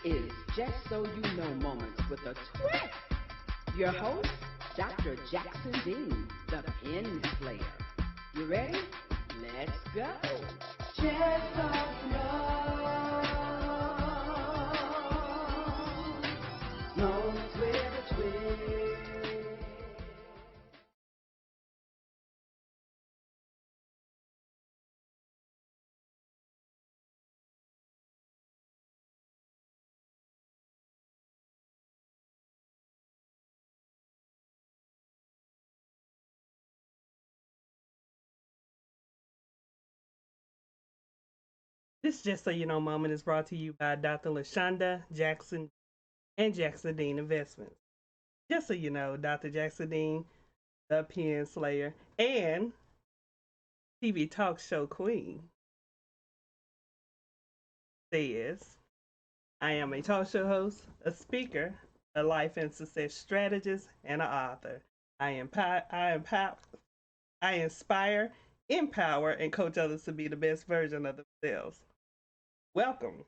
is Just So You Know Moments with a Twist. Your host, Dr. Jackson Dean, the pen slayer. You ready? Let's go. Just so you know, moments with a twist. This Just So You Know moment is brought to you by Dr. LaShonda Jackson and Jackson Dean Investments. Just so you know, Dr. Jackson Dean, the pen slayer, and TV talk show queen, says, I am a talk show host, a speaker, a life and success strategist, and an author. I inspire, empower, and coach others to be the best version of themselves. Welcome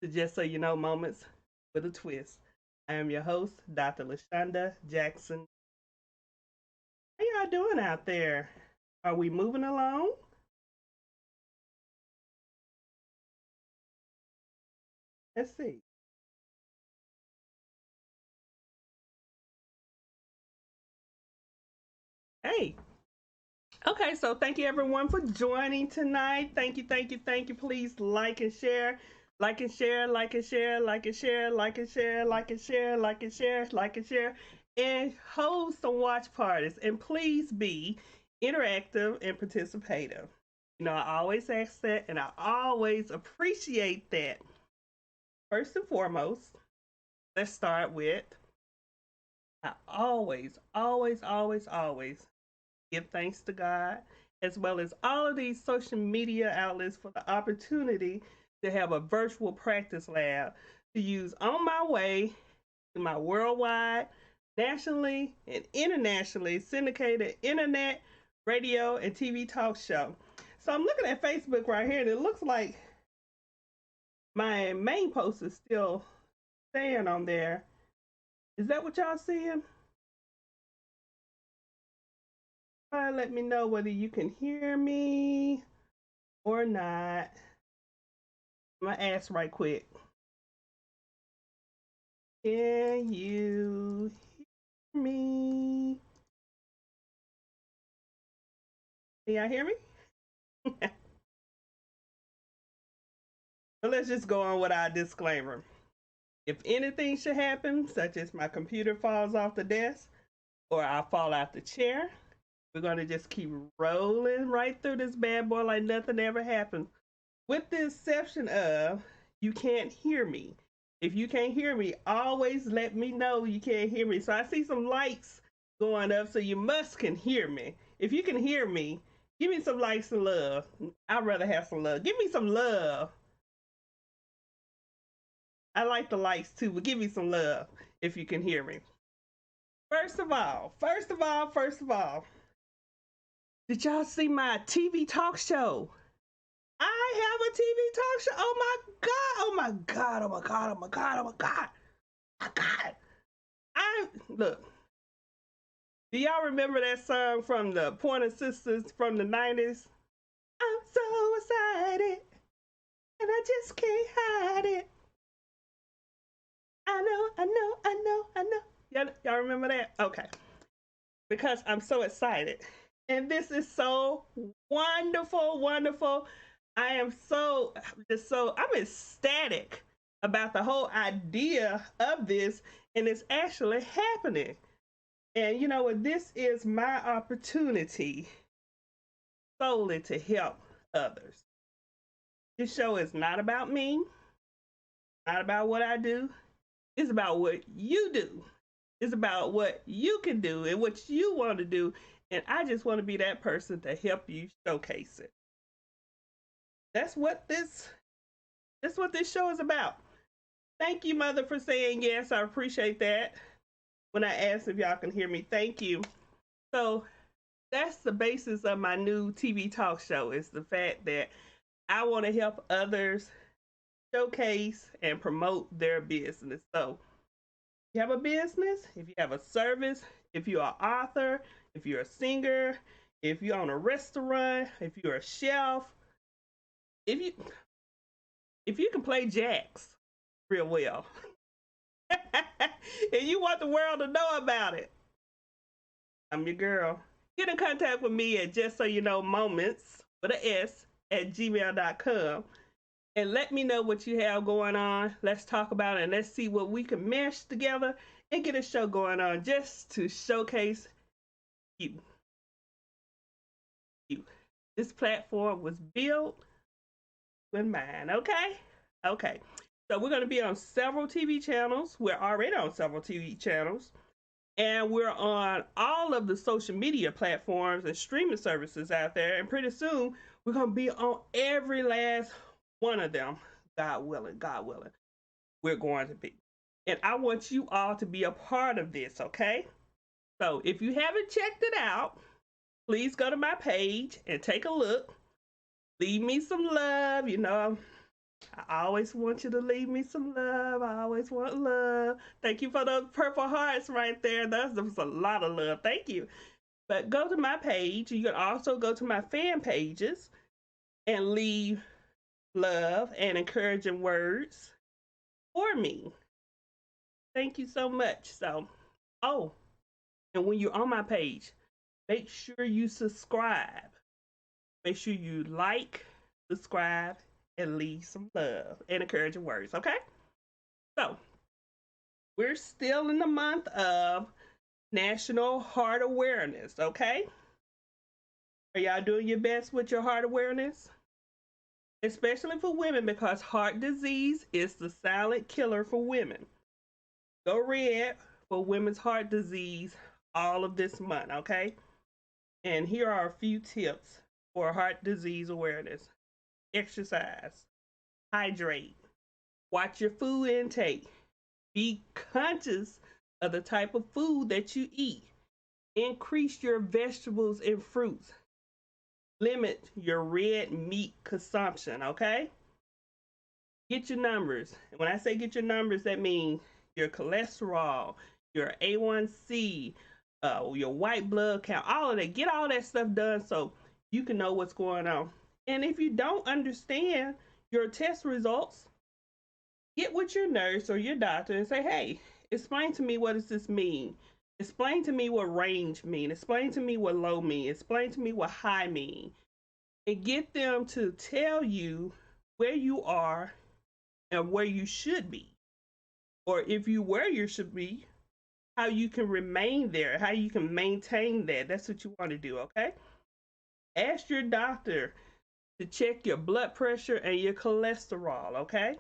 to Just So You Know Moments with a Twist. I am your host, Dr. LaShonda Jackson. How y'all doing out there? Are we moving along? Let's see. Hey. Okay, so thank you everyone for joining tonight. Thank you, thank you, thank you. Please like and share. Like and share, like and share, like and share, like and share, like and share, like and share, like and share, and hold some watch parties. And please be interactive and participative. You know, I always ask that and I always appreciate that. First and foremost, let's start with I always give thanks to God, as well as all of these social media outlets for the opportunity to have a virtual practice lab to use on my way to my worldwide, nationally, and internationally syndicated internet, radio, and TV talk show. So I'm looking at Facebook right here, and it looks like my main post is still staying on there. Is that what y'all seeing? Let me know whether you can hear me or not. I'm gonna ask right quick. Can you hear me? Can y'all hear me? But let's just go on with our disclaimer. If anything should happen, such as my computer falls off the desk or I fall out the chair, we're going to just keep rolling right through this bad boy like nothing ever happened. With the exception of you can't hear me. If you can't hear me, always let me know you can't hear me. So I see some lights going up, so you must can hear me. If you can hear me, give me some likes and love. I'd rather have some love. Give me some love. I like the likes too, but give me some love if you can hear me. First of all, did y'all see my TV talk show? I have a TV talk show. Oh my God. Oh my God. Oh my God. Oh my God. Oh my God. Oh my God. I look. Do y'all remember that song from the Pointer Sisters from the 90s? I'm so excited and I just can't hide it. I know. Y'all remember that? Okay. Because I'm so excited. And this is so wonderful, wonderful. I am I'm ecstatic about the whole idea of this, and it's actually happening. And you know what? This is my opportunity solely to help others. This show is not about me, not about what I do. It's about what you do. It's about what you can do and what you want to do. And I just want to be that person to help you showcase it. That's what this show is about. Thank you, Mother, for saying yes. I appreciate that. When I asked if y'all can hear me, thank you. So that's the basis of my new TV talk show, is the fact that I want to help others showcase and promote their business. So if you have a business, if you have a service, if you're an author, if you're a singer, if you own a restaurant, if you're a chef, if you can play jacks real well, and you want the world to know about it, I'm your girl. Get in contact with me at just so you know moments with an S at gmail.com and let me know what you have going on. Let's talk about it and let's see what we can mesh together and get a show going on just to showcase you. This platform was built with mine, okay? Okay. So we're going to be on several TV channels. We're already on several TV channels. And we're on all of the social media platforms and streaming services out there. And pretty soon, we're going to be on every last one of them. God willing, God willing. We're going to be. And I want you all to be a part of this, okay? So if you haven't checked it out, please go to my page and take a look. Leave me some love. You know, I always want you to leave me some love. I always want love. Thank you for those purple hearts right there. That was a lot of love. Thank you. But go to my page. You can also go to my fan pages and leave love and encouraging words for me. Thank you so much. So, oh, and when you're on my page, make sure you subscribe. Make sure you like, subscribe, and leave some love and encouraging words, okay? So, we're still in the month of National Heart Awareness, okay? Are y'all doing your best with your heart awareness? Especially for women, because heart disease is the silent killer for women. Go red for women's heart disease all of this month, okay? And here are a few tips for heart disease awareness. Exercise, hydrate, watch your food intake, be conscious of the type of food that you eat, increase your vegetables and fruits, limit your red meat consumption, okay? Get your numbers. When I say get your numbers, that means your cholesterol, your A1C, your white blood count, all of that. Get all that stuff done so you can know what's going on. And if you don't understand your test results, get with your nurse or your doctor and say, hey, explain to me, what does this mean? Explain to me what range mean. Explain to me what low mean. Explain to me what high mean. And get them to tell you where you are and where you should be. Or if you where you should be, how you can remain there, how you can maintain that. That's what you want to do, okay? Ask your doctor to check your blood pressure and your cholesterol, okay?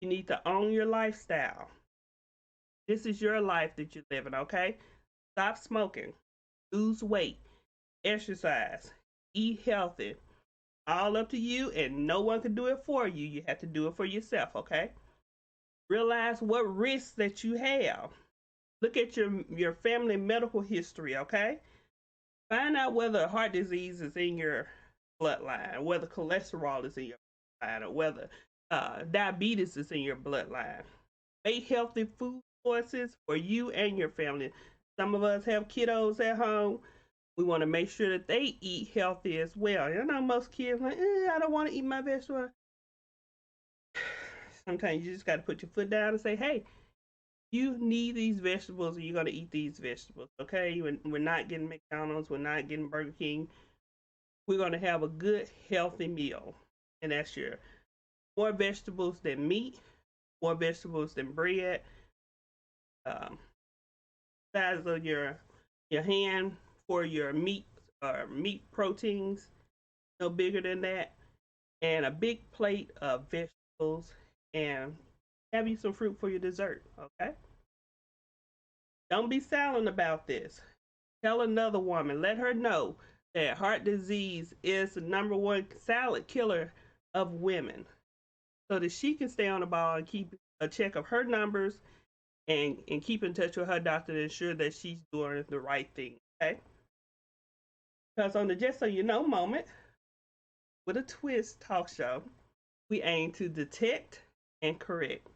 You need to own your lifestyle. This is your life that you're living, okay? Stop smoking, lose weight, exercise, eat healthy. All up to you, and no one can do it for you. You have to do it for yourself, okay? Realize what risks that you have. Look at your family medical history, okay? Find out whether heart disease is in your bloodline, whether cholesterol is in your bloodline, or whether diabetes is in your bloodline. Make healthy food choices for you and your family. Some of us have kiddos at home. We want to make sure that they eat healthy as well. You know, most kids like, I don't want to eat my vegetables. Sometimes you just got to put your foot down and say, hey, you need these vegetables and you're going to eat these vegetables, okay? We're not getting McDonald's. We're not getting Burger King. We're going to have a good, healthy meal. And that's your more vegetables than meat, more vegetables than bread. Size of your hand for your meat proteins, no bigger than that. And a big plate of vegetables, and have you some fruit for your dessert, okay? Don't be silent about this. Tell another woman, let her know that heart disease is the #1 silent killer of women, so that she can stay on the ball and keep a check of her numbers and keep in touch with her doctor to ensure that she's doing the right thing, okay? Because on the Just So You Know moment with a twist talk show, We aim to detect and correct.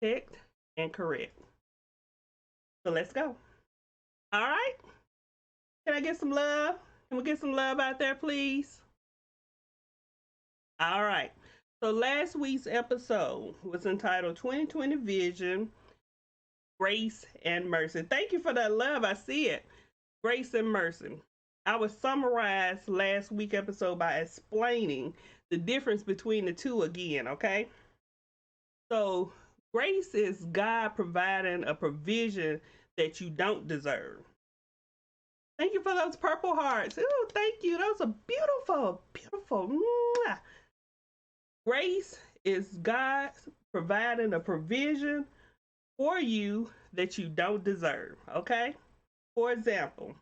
Detect and correct. So let's go. All right. Can I get some love? Can we get some love out there, please? All right. So last week's episode was entitled 2020 Vision, Grace and Mercy. Thank you for that love. I see it. Grace and mercy. I will summarize last week's episode by explaining the difference between the two again, okay? So, grace is God providing a provision that you don't deserve. Thank you for those purple hearts. Oh, thank you. Those are beautiful, beautiful. Mwah. Grace is God providing a provision for you that you don't deserve, okay? For example,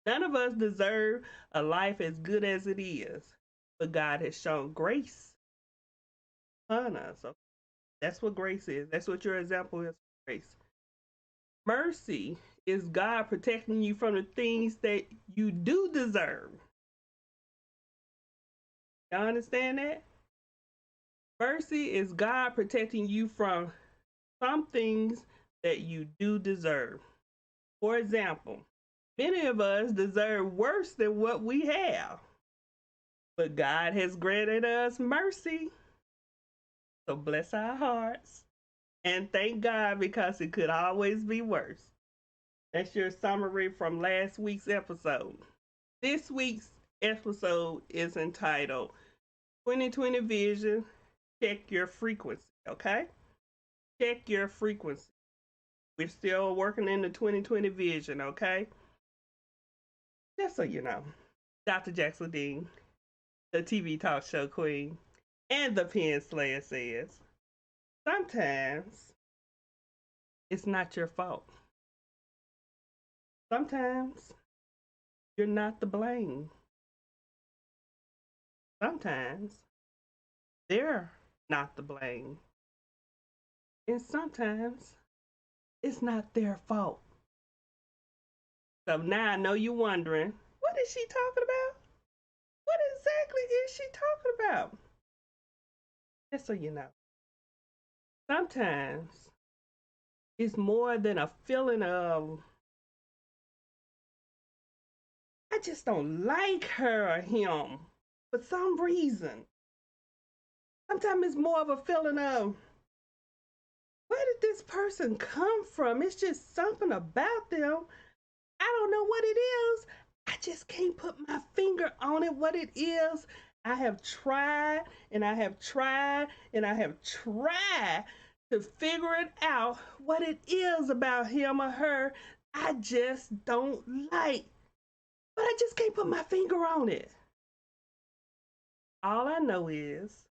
none of us deserve a life as good as it is, but God has shown grace on us. So that's what grace is. That's what your example is. Grace. Mercy is God protecting you from the things that you do deserve. Y'all understand that? Mercy is God protecting you from some things that you do deserve. For example, many of us deserve worse than what we have, but God has granted us mercy. So bless our hearts and thank God because it could always be worse. That's your summary from last week's episode. This week's episode is entitled 2020 Vision, Check Your Frequency, okay? Check your frequency. We're still working in the 2020 vision, okay? Just so you know, Dr. Jackson Dean, the TV talk show queen, and the pen slayer says, sometimes it's not your fault. Sometimes you're not to blame. Sometimes they're not to blame. And sometimes it's not their fault. So now I know you're wondering, what is she talking about? What exactly is she talking about? Just so you know. Sometimes it's more than a feeling of, I just don't like her or him for some reason. Sometimes it's more of a feeling of, where did this person come from? It's just something about them. I don't know what it is. I just can't put my finger on it, what it is. I have tried and I have tried and I have tried to figure it out what it is about him or her I just don't like. But I just can't put my finger on it. All I know is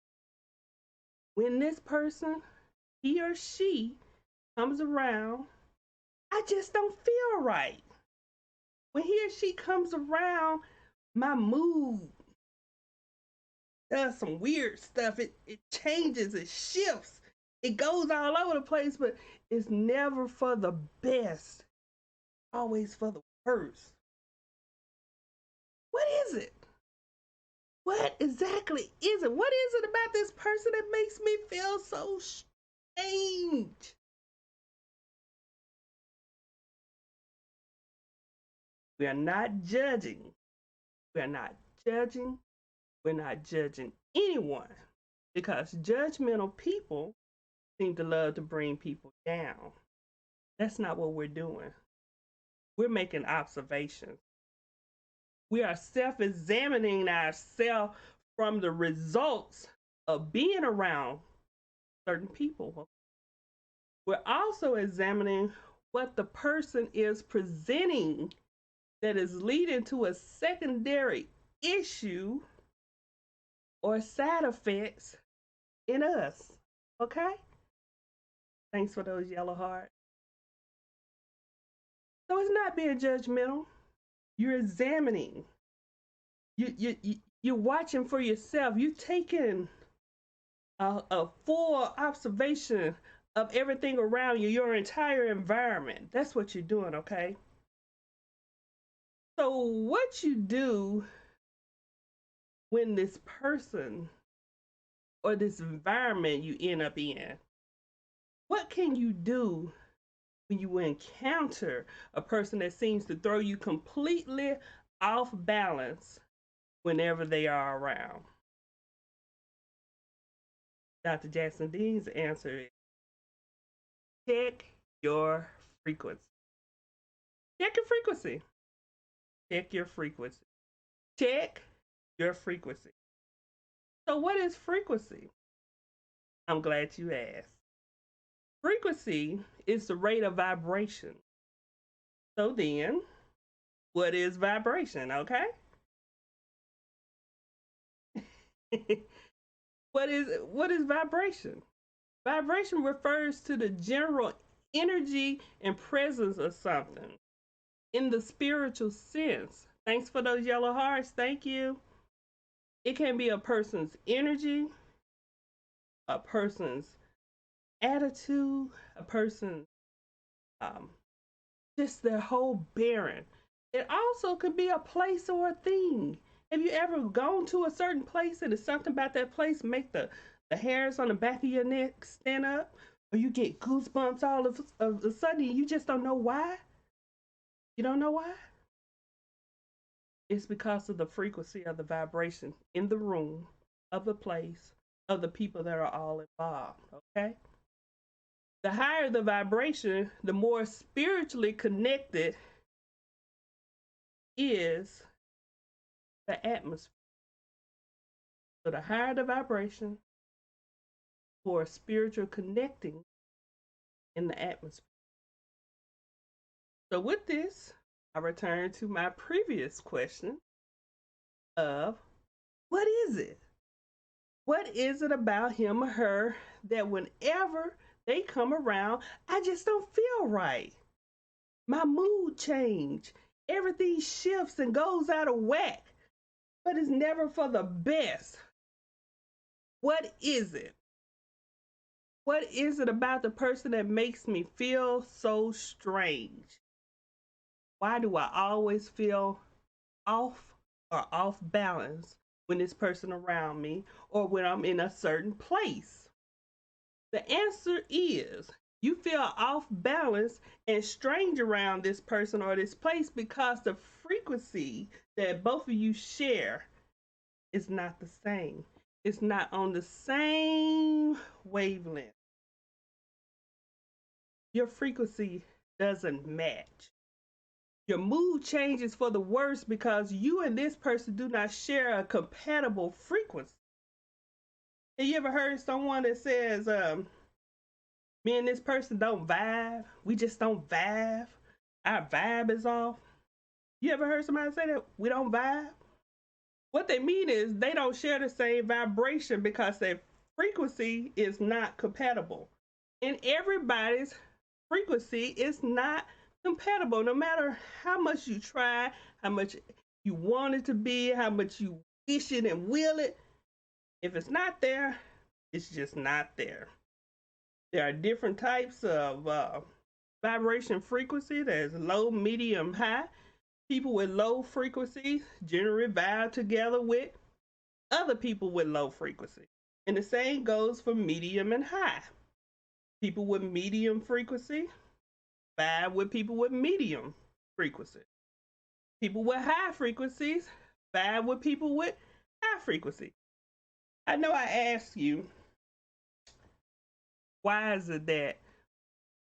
when this person, he or she, comes around, I just don't feel right. When he or she comes around, my mood does some weird stuff. It changes, it shifts, it goes all over the place, but it's never for the best, always for the worst. What is it? What exactly is it? What is it about this person that makes me feel so strange? We are not judging. We are not judging. We're not judging anyone because judgmental people seem to love to bring people down. That's not what we're doing. We're making observations. We are self-examining ourselves from the results of being around certain people. We're also examining what the person is presenting that is leading to a secondary issue or side effects in us. Okay? Thanks for those yellow hearts. So it's not being judgmental. You're examining. You're watching for yourself. You're taking a full observation of everything around you, your entire environment. That's what you're doing, okay? So what you do when this person or this environment you end up in. What can you do when you encounter a person that seems to throw you completely off balance whenever they are around? Dr. Jackson Dean's answer is check your frequency. Check your frequency. Check your frequency. Check your frequency. So, what is frequency? I'm glad you asked. Frequency is the rate of vibration. So, then, what is vibration? Okay. what is vibration? Vibration refers to the general energy and presence of something in the spiritual sense. Thanks for those yellow hearts. Thank you. It can be a person's energy, a person's attitude, a person's um, just their whole bearing. It also could be a place or a thing. Have you ever gone to a certain place and it's something about that place make the hairs on the back of your neck stand up, or you get goosebumps all of a sudden and you just don't know why? You don't know why? It's because of the frequency of the vibration in the room, of the place, of the people that are all involved. Okay? The higher the vibration, the more spiritually connected is the atmosphere. So the higher the vibration, more spiritual connecting in the atmosphere. So with this, I return to my previous question of what is it? What is it about him or her that whenever they come around, I just don't feel right? My mood change. Everything shifts and goes out of whack, but it's never for the best. What is it? What is it about the person that makes me feel so strange? Why do I always feel off or off balance when this person around me or when I'm in a certain place? The answer is you feel off balance and strange around this person or this place because the frequency that both of you share is not the same. It's not on the same wavelength. Your frequency doesn't match. Your mood changes for the worse because you and this person do not share a compatible frequency. Have you ever heard someone that says, me and this person don't vibe? We just don't vibe. Our vibe is off. You ever heard somebody say that? We don't vibe? What they mean is they don't share the same vibration because their frequency is not compatible. And everybody's frequency is not compatible, no matter how much you try, how much you want it to be, how much you wish it and will it. If it's not there, it's just not there. There are different types of vibration frequency. There's low, medium, high. People with low frequency generally vibe together with other people with low frequency. And the same goes for medium and high. People with medium frequency vibe with people with medium frequency. People with high frequencies vibe with people with high frequency. I know I asked you, why is it that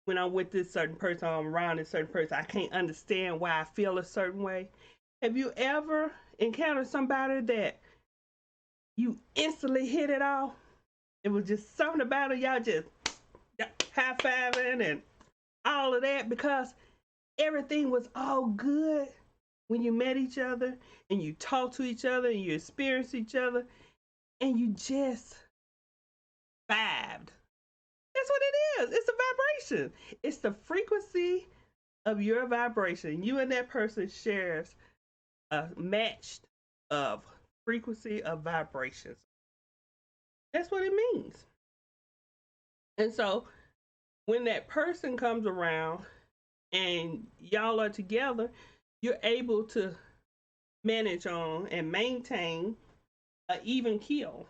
when I'm with this certain person, or I'm around this certain person, I can't understand why I feel a certain way? Have you ever encountered somebody that you instantly hit it off? It was just something about it, y'all just high fiving and all of that because everything was all good when you met each other and you talked to each other and you experienced each other and you just vibed. That's what it is. It's a vibration. It's the frequency of your vibration. You and that person shares a matched of frequency of vibrations. That's what it means. And so when that person comes around and y'all are together, you're able to manage on and maintain an even keel.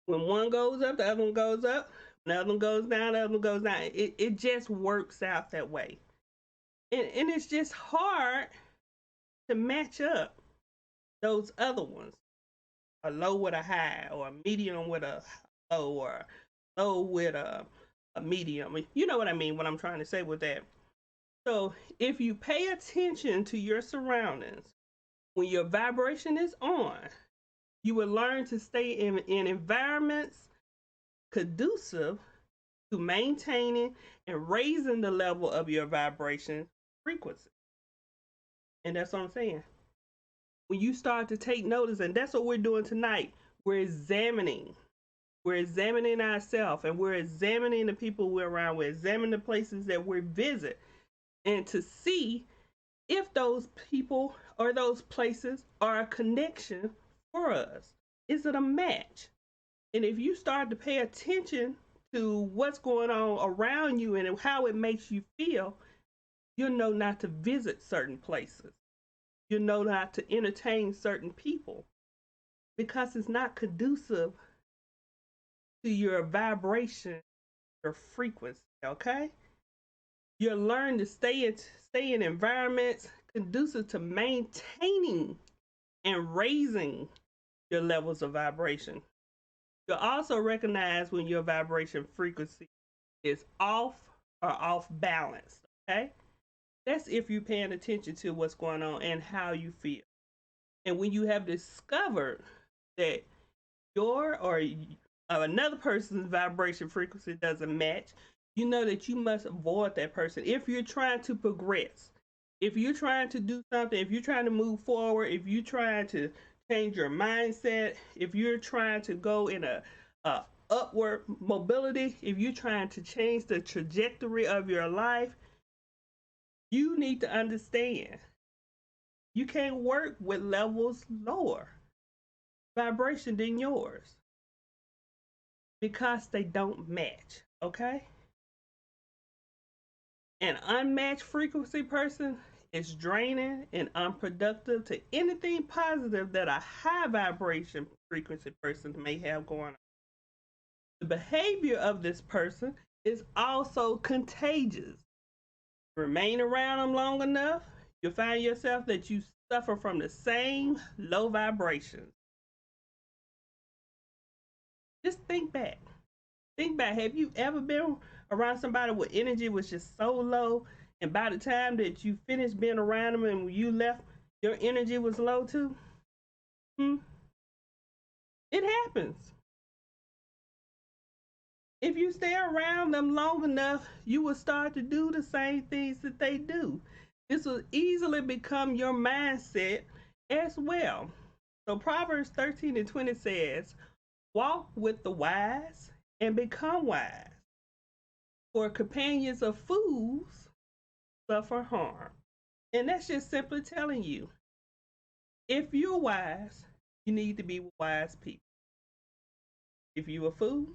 When one goes up, the other one goes up. When the other one goes down, the other one goes down. It just works out that way. And it's just hard to match up those other ones. A low with a high, or a medium with a low, or a low with a medium. You know what I mean, what I'm trying to say with that. So if you pay attention to your surroundings, when your vibration is on, you will learn to stay in environments conducive to maintaining and raising the level of your vibration frequency. And that's what I'm saying. When you start to take notice, and that's what we're doing tonight, we're examining. We're examining ourselves, and we're examining the people we're around. We're examining the places that we visit, and to see if those people or those places are a connection for us. Is it a match? And if you start to pay attention to what's going on around you and how it makes you feel, you'll know not to visit certain places. You'll know not to entertain certain people because it's not conducive to your vibration, your frequency, okay? You'll learn to stay in environments conducive to maintaining and raising your levels of vibration. You'll also recognize when your vibration frequency is off or off balance, okay? That's if you're paying attention to what's going on and how you feel. And when you have discovered that your or another person's vibration frequency doesn't match, you know that you must avoid that person. If you're trying to progress, if you're trying to do something, if you're trying to move forward, if you're trying to change your mindset, if you're trying to go in a upward mobility, if you're trying to change the trajectory of your life, you need to understand you can't work with levels lower vibration than yours because they don't match, okay? An unmatched frequency person is draining and unproductive to anything positive that a high vibration frequency person may have going on. The behavior of this person is also contagious. Remain around them long enough, you'll find yourself that you suffer from the same low vibrations. Just think back. Think back. Have you ever been around somebody where energy was just so low, and by the time that you finished being around them and when you left, your energy was low too? It happens. If you stay around them long enough, you will start to do the same things that they do. This will easily become your mindset as well. So Proverbs 13:20 says, walk with the wise and become wise, for companions of fools suffer harm. And that's just simply telling you, if you're wise, you need to be with wise people. If you're a fool,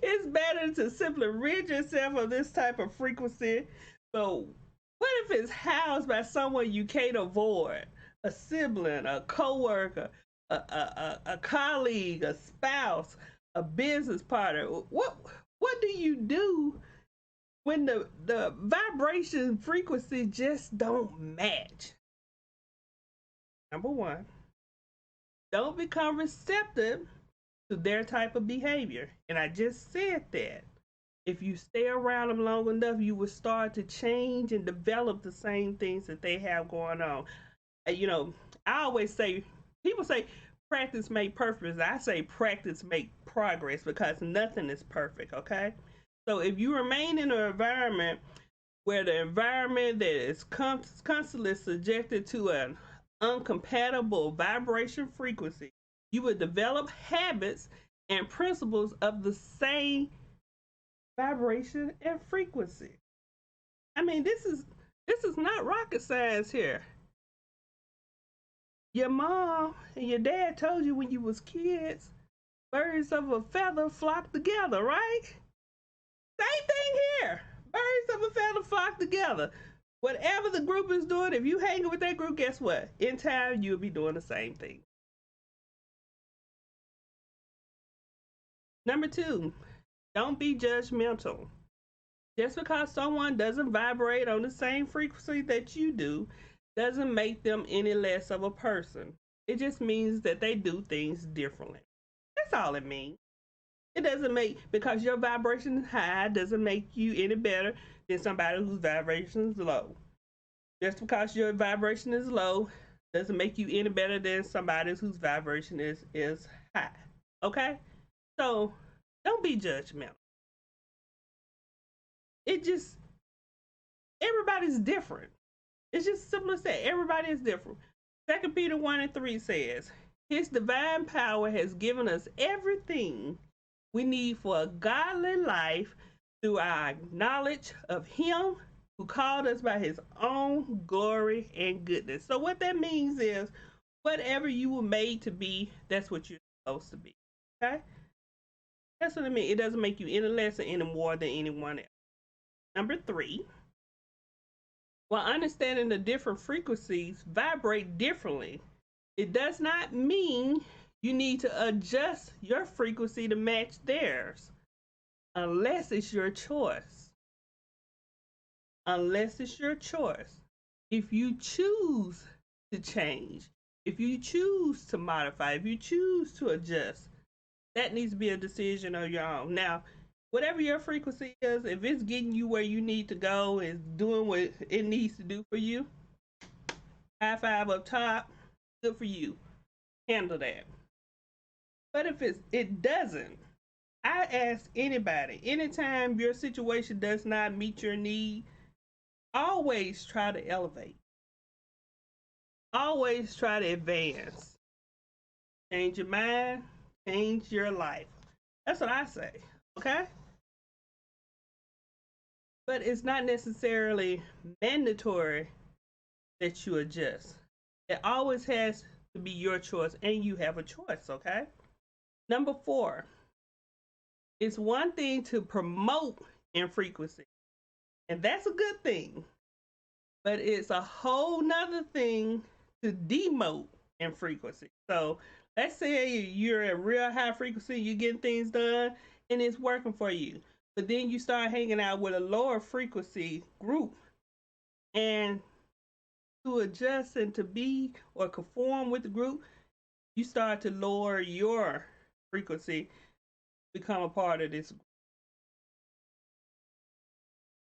it's better to simply rid yourself of this type of frequency. But what if it's housed by someone you can't avoid? A sibling, a coworker, a colleague, a spouse, a business partner. What do you do when the vibration frequency just don't match? Number one, don't become receptive to their type of behavior. And I just said that. If you stay around them long enough, you will start to change and develop the same things that they have going on. You know, I always say, people say practice make perfect. I say practice make progress because nothing is perfect, okay? So if you remain in an environment where the environment that is constantly subjected to an incompatible vibration frequency, you would develop habits and principles of the same vibration and frequency. I mean, this is not rocket science here. Your mom and your dad told you when you was kids, birds of a feather flock together, right? Same thing here. Birds of a feather flock together. Whatever the group is doing, if you hanging with that group, guess what? In time, you'll be doing the same thing. Number two, don't be judgmental. Just because someone doesn't vibrate on the same frequency that you do doesn't make them any less of a person. It just means that they do things differently. That's all it means. It doesn't make, because your vibration is high doesn't make you any better than somebody whose vibration is low. Just because your vibration is low doesn't make you any better than somebody whose vibration is high. Okay? So don't be judgmental. It just, everybody's different. It's just simple as that. Everybody is different. 2 Peter 1:3 says, His divine power has given us everything we need for a godly life through our knowledge of Him who called us by His own glory and goodness. So what that means is, whatever you were made to be, that's what you're supposed to be. Okay? That's what I mean. It doesn't make you any less or any more than anyone else. Number 3, while understanding the different frequencies vibrate differently, it does not mean you need to adjust your frequency to match theirs unless it's your choice. Unless it's your choice. If you choose to change, if you choose to modify, if you choose to adjust, that needs to be a decision on your own. Now, whatever your frequency is, if it's getting you where you need to go and doing what it needs to do for you, high five up top, good for you. Handle that. But if it doesn't, I ask anybody, anytime your situation does not meet your need, always try to elevate. Always try to advance. Change your mind, change your life. That's what I say, okay? But it's not necessarily mandatory that you adjust. It always has to be your choice, and you have a choice, okay? Number 4, it's one thing to promote in frequency, and that's a good thing, but it's a whole nother thing to demote in frequency. So let's say you're at real high frequency, you're getting things done, and it's working for you. But then you start hanging out with a lower frequency group, and to adjust and to be or conform with the group, you start to lower your frequency, become a part of this group.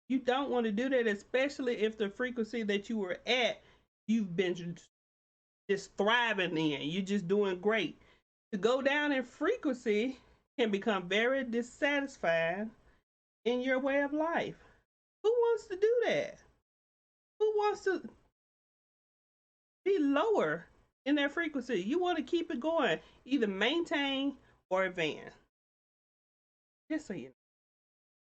You don't want to do that, especially if the frequency that you were at, you've been just thriving in. You're just doing great. To go down in frequency can become very dissatisfying in your way of life. Who wants to do that? Who wants to be lower in their frequency? You want to keep it going, either maintain or advance. Just so you know,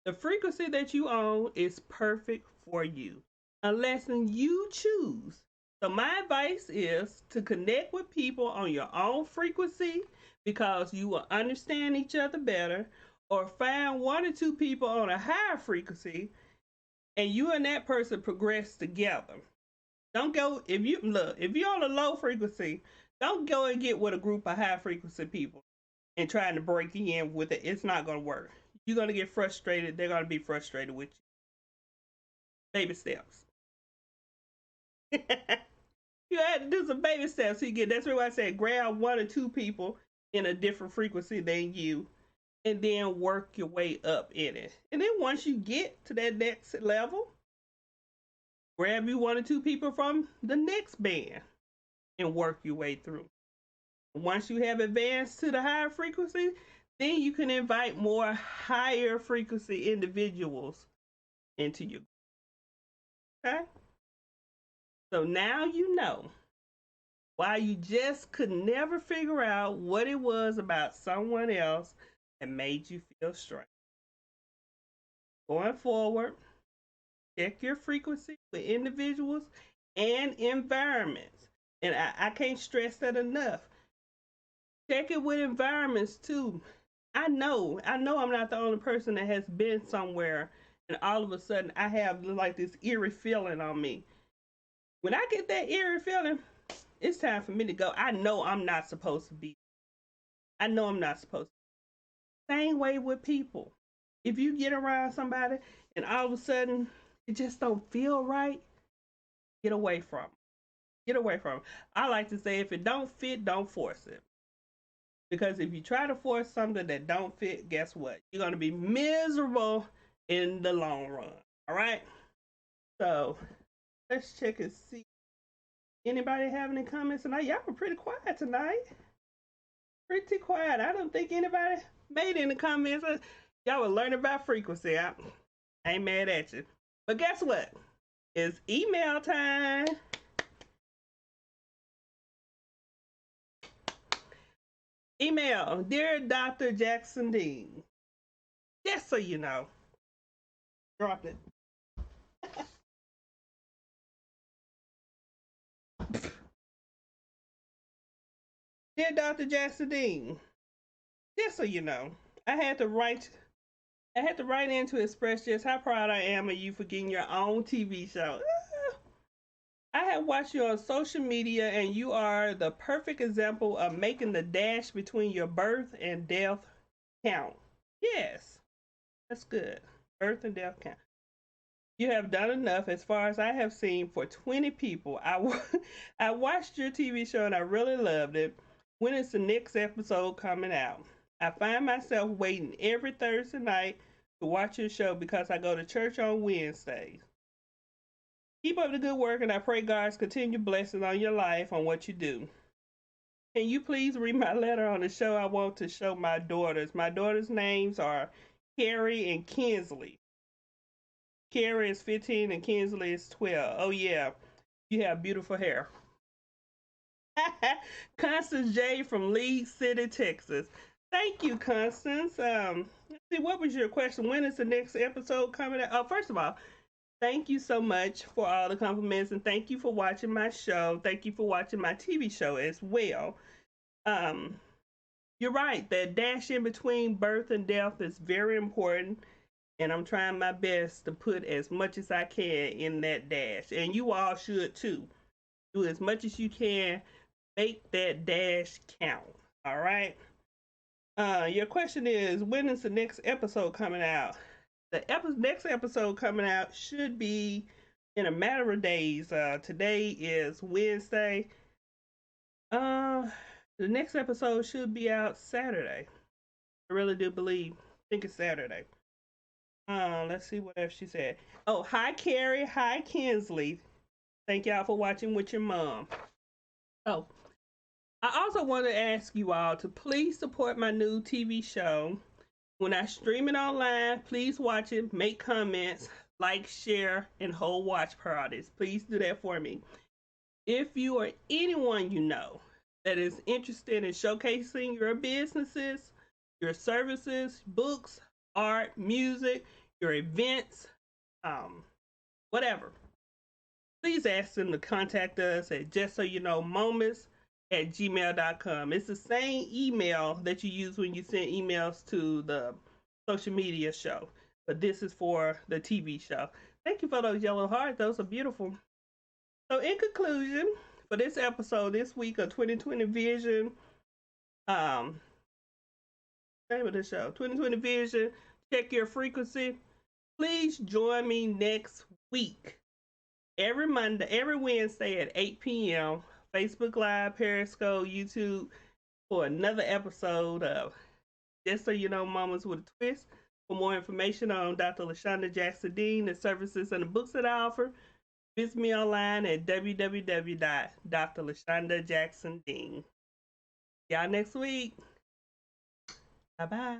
the frequency that you own is perfect for you, unless you choose. So my advice is to connect with people on your own frequency, because you will understand each other better, or find 1 or 2 people on a higher frequency and you and that person progress together. Don't go, if you're on a low frequency, don't go and get with a group of high frequency people and trying to break in with it. It's not going to work. You're going to get frustrated. They're going to be frustrated with you. Baby steps. You had to do some baby steps. So you get, that's why I said grab 1 or 2 people in a different frequency than you, and then work your way up in it. And then once you get to that next level, grab you 1 or 2 people from the next band and work your way through. Once you have advanced to the higher frequency, then you can invite more higher frequency individuals into your group. Okay? So now you know why you just could never figure out what it was about someone else that made you feel strange. Going forward, check your frequency with individuals and environments. And I can't stress that enough. Check it with environments too. I know I'm not the only person that has been somewhere and all of a sudden I have like this eerie feeling on me. When I get that eerie feeling, it's time for me to go. I know I'm not supposed to be. I know I'm not supposed to. Same way with people. If you get around somebody and all of a sudden it just don't feel right, get away from it. Get away from it. I like to say if it don't fit, don't force it. Because if you try to force something that don't fit, guess what? You're gonna be miserable in the long run. All right. So let's check and see. Anybody have any comments tonight? Y'all were pretty quiet tonight. Pretty quiet. I don't think anybody made any comments. Y'all were learning about frequency. I ain't mad at you. But guess what? It's email time. Email, dear Dr. Jackson Dean. Just so you know. Drop it. Dear Dr. Jackson Dean, just so you know, I had to write in to express just how proud I am of you for getting your own TV show. I have watched you on social media and you are the perfect example of making the dash between your birth and death count. Yes, that's good. Birth and death count. You have done enough as far as I have seen for 20 people. I watched your TV show and I really loved it. When is the next episode coming out? I find myself waiting every Thursday night to watch your show because I go to church on Wednesdays. Keep up the good work and I pray God's continued blessings on your life on what you do. Can you please read my letter on the show? I want to show my daughters. My daughters' names are Carrie and Kinsley. Carrie is 15 and Kinsley is 12. Oh yeah, you have beautiful hair. Constance J from League City, Texas. Thank you, Constance. Let's see, what was your question? When is the next episode coming out? Oh, first of all, thank you so much for all the compliments and thank you for watching my show. Thank you for watching my TV show as well. You're right, that dash in between birth and death is very important. And I'm trying my best to put as much as I can in that dash. And you all should too. Do as much as you can. Make that dash count. All right. Your question is, when is the next episode coming out? The next episode coming out should be in a matter of days. Today is Wednesday. The next episode should be out Saturday. I really do believe. I think it's Saturday. Let's see what else she said. Oh, hi Carrie, hi Kinsley. Thank y'all for watching with your mom. Oh, I also want to ask you all to please support my new TV show. When I stream it online, please watch it, make comments, like, share, and hold watch parties. Please do that for me. If you or anyone you know that is interested in showcasing your businesses, your services, books, art, music, your events, whatever, please ask them to contact us at justsoyouknowmoments@gmail.com. It's the same email that you use when you send emails to the social media show, but this is for the TV show. Thank you for those yellow hearts. Those are beautiful. So in conclusion, for this episode, this week of 2020 Vision, name of the show, 2020 Vision, check your frequency. Please join me next week. Every Wednesday at 8 p.m. Facebook Live, Periscope, YouTube for another episode of Just So You Know Mamas with a Twist. For more information on Dr. LaShonda Jackson Dean, the services and the books that I offer, visit me online at www.drlashondajacksondean. Y'all next week. Bye-bye.